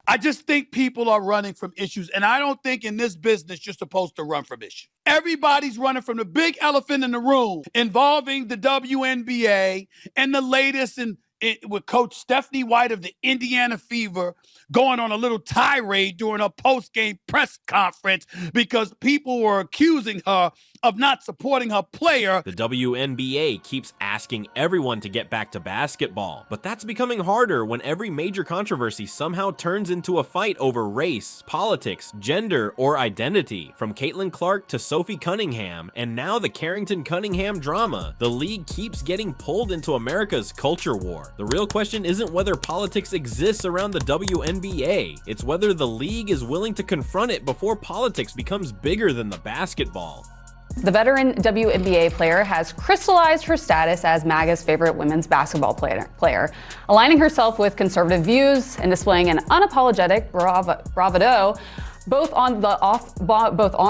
I just think people are running from issues. And I don't think in this business you're supposed to run from issues. Everybody's running from the big elephant in the room involving the WNBA and the latest with Coach Stephanie White of the Indiana Fever going on a little tirade during a post-game press conference because people were accusing her of not supporting her player. The WNBA keeps asking everyone to get back to basketball, but that's becoming harder when every major controversy somehow turns into a fight over race, politics, gender, or identity. From Caitlin Clark to Sophie Cunningham, and now the Carrington Cunningham drama, the league keeps getting pulled into America's culture war. The real question isn't whether politics exists around the WNBA, it's whether the league is willing to confront it before politics becomes bigger than the basketball. The veteran WNBA player has crystallized her status as MAGA's favorite women's basketball player, aligning herself with conservative views and displaying an unapologetic bravado both on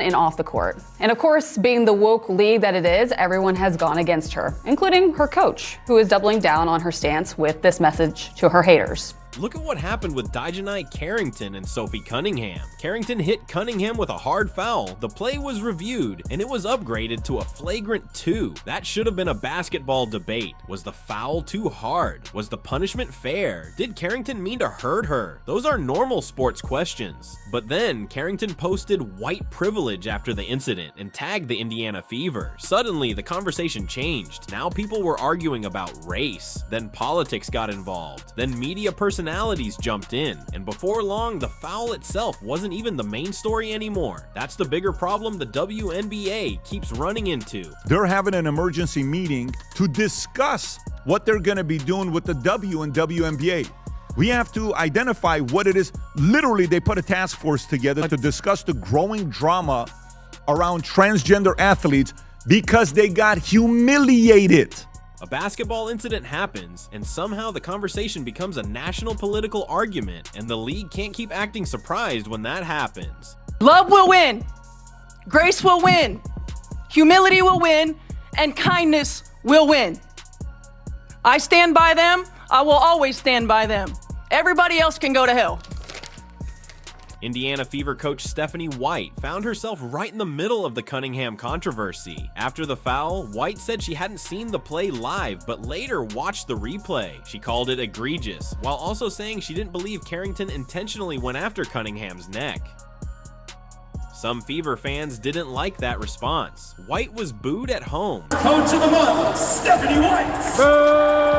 and off the court. And of course, being the woke league that it is, everyone has gone against her, including her coach, who is doubling down on her stance with this message to her haters. Look at what happened with DiJonai Carrington and Sophie Cunningham. Carrington hit Cunningham with a hard foul, the play was reviewed, and it was upgraded to a flagrant 2. That should have been a basketball debate. Was the foul too hard? Was the punishment fair? Did Carrington mean to hurt her? Those are normal sports questions. But then, Carrington posted white privilege after the incident and tagged the Indiana Fever. Suddenly, the conversation changed. Now people were arguing about race. Then politics got involved. Then media personalities jumped in, and before long, the foul itself wasn't even the main story anymore. That's the bigger problem the WNBA keeps running into. They're having an emergency meeting to discuss what they're going to be doing with the W and WNBA. We have to identify what it is. Literally, they put a task force together to discuss the growing drama around transgender athletes because they got humiliated. A basketball incident happens, and somehow the conversation becomes a national political argument, and the league can't keep acting surprised when that happens. Love will win, grace will win, humility will win, and kindness will win. I stand by them, I will always stand by them. Everybody else can go to hell. Indiana Fever coach Stephanie White found herself right in the middle of the Cunningham controversy. After the foul, White said she hadn't seen the play live, but later watched the replay. She called it egregious, while also saying she didn't believe Carrington intentionally went after Cunningham's neck. Some Fever fans didn't like that response. White was booed at home. Coach of the month, Stephanie White.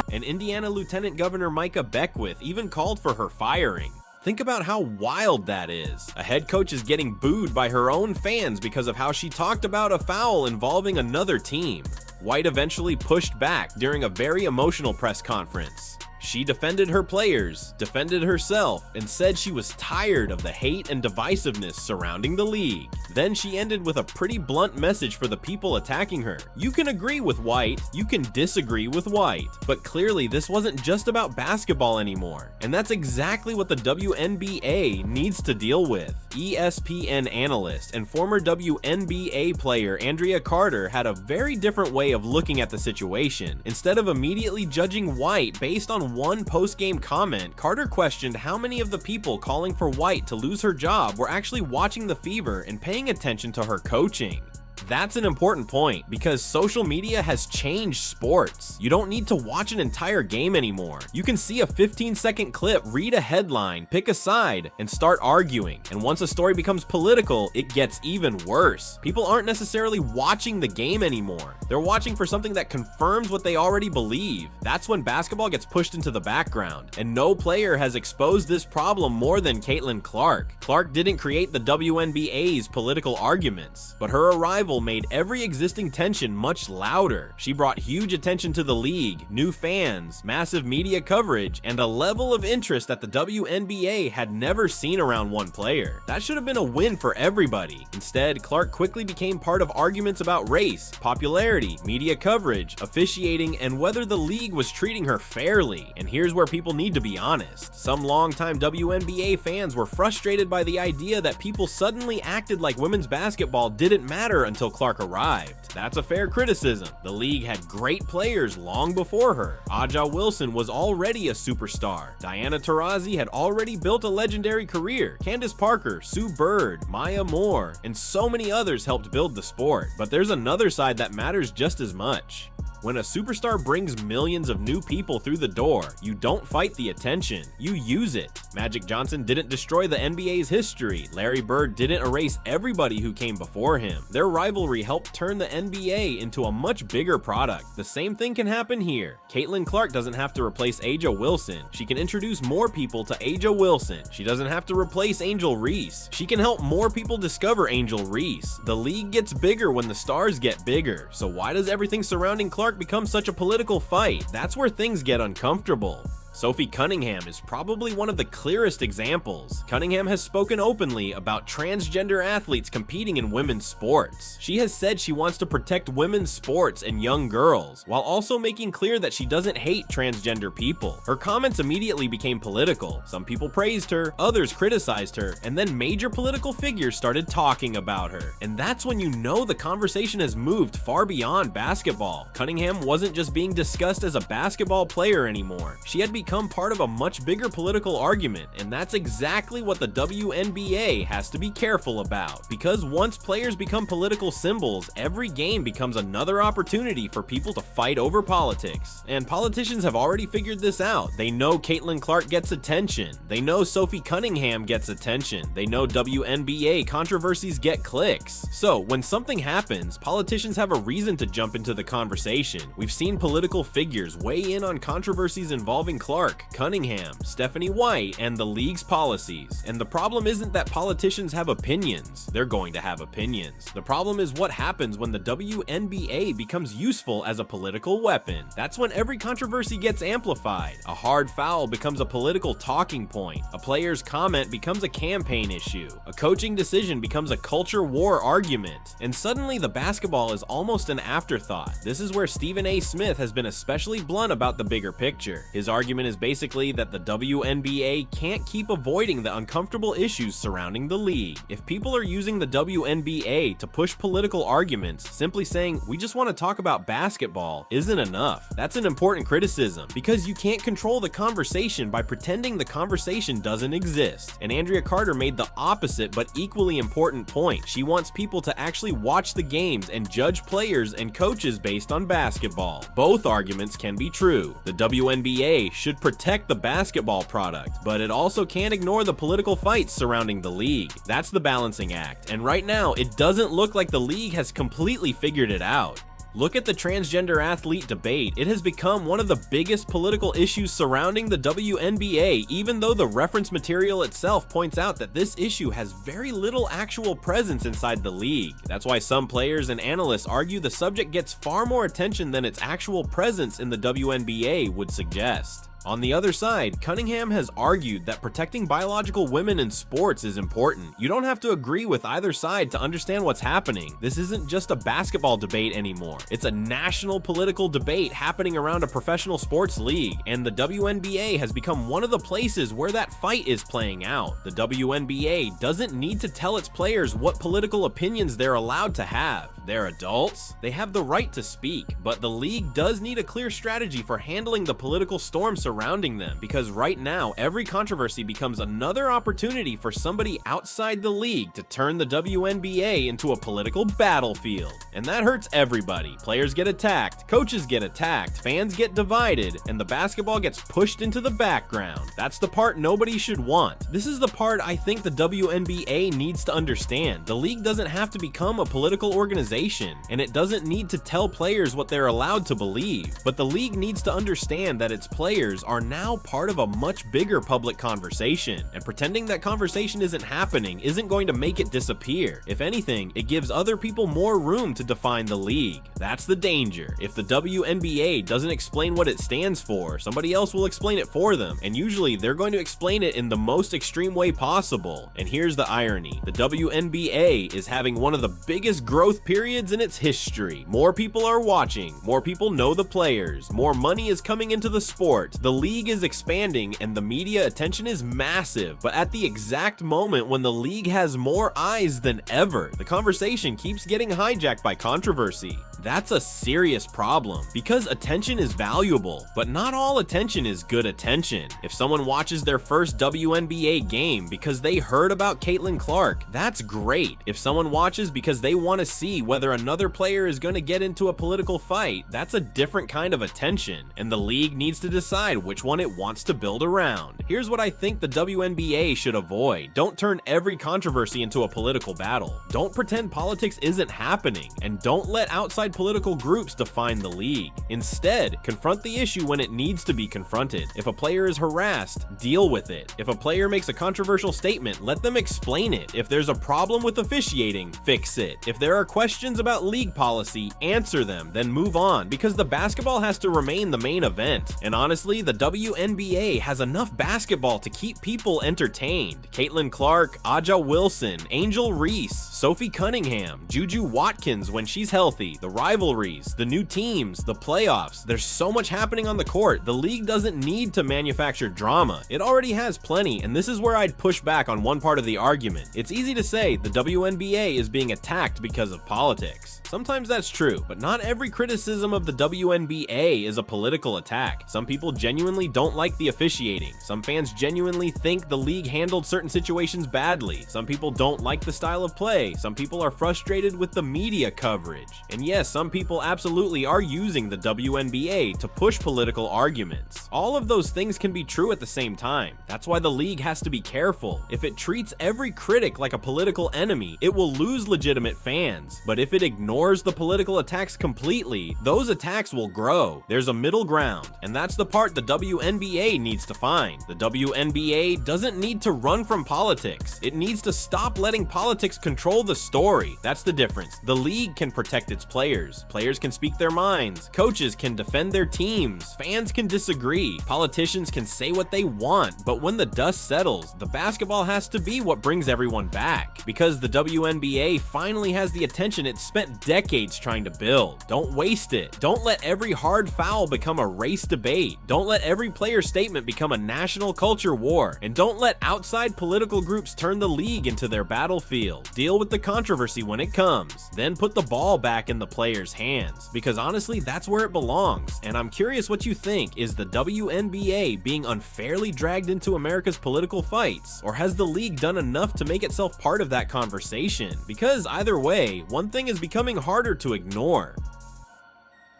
And Indiana Lieutenant Governor Micah Beckwith even called for her firing. Think about how wild that is. A head coach is getting booed by her own fans because of how she talked about a foul involving another team. White eventually pushed back during a very emotional press conference. She defended her players, defended herself, and said she was tired of the hate and divisiveness surrounding the league. Then she ended with a pretty blunt message for the people attacking her. You can agree with White, you can disagree with White, but clearly this wasn't just about basketball anymore, and that's exactly what the WNBA needs to deal with. ESPN analyst and former WNBA player Andrea Carter had a very different way of looking at the situation. Instead of immediately judging White based on one post-game comment, Carter questioned how many of the people calling for White to lose her job were actually watching the Fever and paying attention to her coaching. That's an important point because social media has changed sports. You don't need to watch an entire game anymore. You can see a 15-second clip, read a headline, pick a side, and start arguing. And once a story becomes political, it gets even worse. People aren't necessarily watching the game anymore. They're watching for something that confirms what they already believe. That's when basketball gets pushed into the background. And no player has exposed this problem more than Caitlin Clark. Clark didn't create the WNBA's political arguments, but her arrival made every existing tension much louder. She brought huge attention to the league, new fans, massive media coverage, and a level of interest that the WNBA had never seen around one player. That should have been a win for everybody. Instead, Clark quickly became part of arguments about race, popularity, media coverage, officiating, and whether the league was treating her fairly. And here's where people need to be honest. Some longtime WNBA fans were frustrated by the idea that people suddenly acted like women's basketball didn't matter until until Clark arrived. That's a fair criticism. The league had great players long before her. Aja Wilson was already a superstar. Diana Taurasi had already built a legendary career. Candace Parker, Sue Bird, Maya Moore, and so many others helped build the sport. But there's another side that matters just as much. When a superstar brings millions of new people through the door, you don't fight the attention, you use it. Magic Johnson didn't destroy the NBA's history. Larry Bird didn't erase everybody who came before him. Their rivalry helped turn the NBA into a much bigger product. The same thing can happen here. Caitlin Clark doesn't have to replace Aja Wilson. She can introduce more people to Aja Wilson. She doesn't have to replace Angel Reese. She can help more people discover Angel Reese. The league gets bigger when the stars get bigger. So why does everything surrounding Clark become such a political fight? That's where things get uncomfortable. Sophie Cunningham is probably one of the clearest examples. Cunningham has spoken openly about transgender athletes competing in women's sports. She has said she wants to protect women's sports and young girls, while also making clear that she doesn't hate transgender people. Her comments immediately became political. Some people praised her, others criticized her, and then major political figures started talking about her. And that's when you know the conversation has moved far beyond basketball. Cunningham wasn't just being discussed as a basketball player anymore. She had become part of a much bigger political argument, and that's exactly what the WNBA has to be careful about. Because once players become political symbols, every game becomes another opportunity for people to fight over politics. And politicians have already figured this out. They know Caitlin Clark gets attention. They know Sophie Cunningham gets attention. They know WNBA controversies get clicks. So when something happens, politicians have a reason to jump into the conversation. We've seen political figures weigh in on controversies involving Clark, Cunningham, Stephanie White, and the league's policies. And the problem isn't that politicians have opinions. They're going to have opinions. The problem is what happens when the WNBA becomes useful as a political weapon. That's when every controversy gets amplified. A hard foul becomes a political talking point. A player's comment becomes a campaign issue. A coaching decision becomes a culture war argument. And suddenly the basketball is almost an afterthought. This is where Stephen A. Smith has been especially blunt about the bigger picture. His argument is basically that the WNBA can't keep avoiding the uncomfortable issues surrounding the league. If people are using the WNBA to push political arguments, simply saying, "We just want to talk about basketball," isn't enough. That's an important criticism, because you can't control the conversation by pretending the conversation doesn't exist. And Andrea Carter made the opposite but equally important point. She wants people to actually watch the games and judge players and coaches based on basketball. Both arguments can be true. The WNBA should protect the basketball product, but it also can't ignore the political fights surrounding the league. That's the balancing act, and right now it doesn't look like the league has completely figured it out. Look at the transgender athlete debate. It has become one of the biggest political issues surrounding the WNBA, even though the reference material itself points out that this issue has very little actual presence inside the league. That's why some players and analysts argue the subject gets far more attention than its actual presence in the WNBA would suggest. On the other side, Cunningham has argued that protecting biological women in sports is important. You don't have to agree with either side to understand what's happening. This isn't just a basketball debate anymore. It's a national political debate happening around a professional sports league, and the WNBA has become one of the places where that fight is playing out. The WNBA doesn't need to tell its players what political opinions they're allowed to have. They're adults. They have the right to speak, but the league does need a clear strategy for handling the political storm surrounding them, because right now every controversy becomes another opportunity for somebody outside the league to turn the WNBA into a political battlefield. And that hurts everybody. Players get attacked, coaches get attacked, fans get divided, and the basketball gets pushed into the background. That's the part nobody should want. This is the part I think the WNBA needs to understand. The league doesn't have to become a political organization, and it doesn't need to tell players what they're allowed to believe, but the league needs to understand that its players are now part of a much bigger public conversation, and pretending that conversation isn't happening isn't going to make it disappear. If anything, it gives other people more room to define the league. That's the danger. If the WNBA doesn't explain what it stands for, somebody else will explain it for them, and usually they're going to explain it in the most extreme way possible. And here's the irony. The WNBA is having one of the biggest growth periods periods in its history. More people are watching, more people know the players, more money is coming into the sport, the league is expanding, and the media attention is massive. But at the exact moment when the league has more eyes than ever, the conversation keeps getting hijacked by controversy. That's a serious problem, because attention is valuable, but not all attention is good attention. If someone watches their first WNBA game because they heard about Caitlin Clark, that's great. If someone watches because they want to see whether another player is going to get into a political fight, that's a different kind of attention, and the league needs to decide which one it wants to build around. Here's what I think the WNBA should avoid. Don't turn every controversy into a political battle. Don't pretend politics isn't happening, and don't let outside political groups define the league. Instead, confront the issue when it needs to be confronted. If a player is harassed, deal with it. If a player makes a controversial statement, let them explain it. If there's a problem with officiating, fix it. If there are questions about league policy, answer them, then move on, because the basketball has to remain the main event. And honestly, the WNBA has enough basketball to keep people entertained. Caitlin Clark, Aja Wilson, Angel Reese, Sophie Cunningham, Juju Watkins when she's healthy, the rivalries, the new teams, the playoffs. There's so much happening on the court. The league doesn't need to manufacture drama. It already has plenty, and this is where I'd push back on one part of the argument. It's easy to say the WNBA is being attacked because of politics. Sometimes that's true, but not every criticism of the WNBA is a political attack. Some people genuinely don't like the officiating. Some fans genuinely think the league handled certain situations badly. Some people don't like the style of play. Some people are frustrated with the media coverage. And yes, some people absolutely are using the WNBA to push political arguments. All of those things can be true at the same time. That's why the league has to be careful. If it treats every critic like a political enemy, it will lose legitimate fans. But if it ignores the political attacks completely, those attacks will grow. There's a middle ground, and that's the part the WNBA needs to find. The WNBA doesn't need to run from politics. It needs to stop letting politics control the story. That's the difference. The league can protect its players. Players can speak their minds. Coaches can defend their teams. Fans can disagree. Politicians can say what they want. But when the dust settles, the basketball has to be what brings everyone back. Because the WNBA finally has the attention it spent decades trying to build. Don't waste it. Don't let every hard foul become a race debate. Don't let every player statement become a national culture war. And don't let outside political groups turn the league into their battlefield. Deal with the controversy when it comes. Then put the ball back in the players' hands. Because honestly, that's where it belongs. And I'm curious what you think. Is the WNBA being unfairly dragged into America's political fights? Or has the league done enough to make itself part of that conversation? Because either way, one thing is becoming harder to ignore.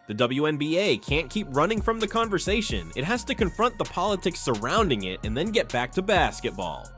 The WNBA can't keep running from the conversation. It has to confront the politics surrounding it and then get back to basketball.